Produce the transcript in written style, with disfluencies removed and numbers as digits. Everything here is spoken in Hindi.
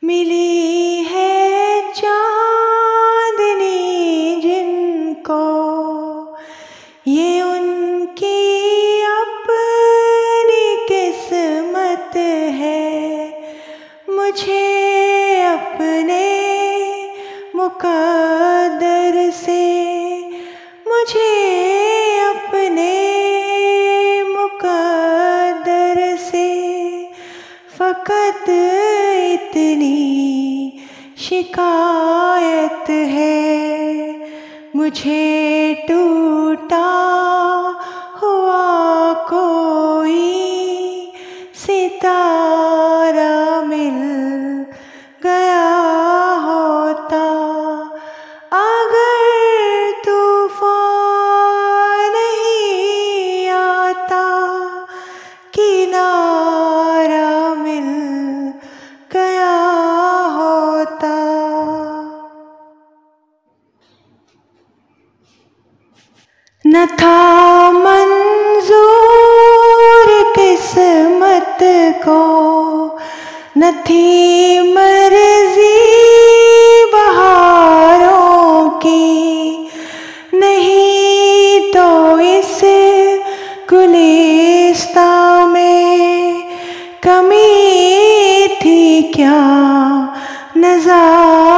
मिली है चांदनी जिनको, ये उनकी अपनी किस्मत है। मुझे अपने मुक़द्दर से, मुझे अपने मुक़द्दर से फ़कत इतनी शिकायत है। मुझे टूटा हुआ कोई सितारा मिल गया होता, अगर तूफ़ान नहीं आता, किनारा मिल गया होता। न था मंजूर किस्मत को, न थी मर्जी बहारों की, नहीं तो इस गुलिस्तां में कमी थी क्या नज़ारों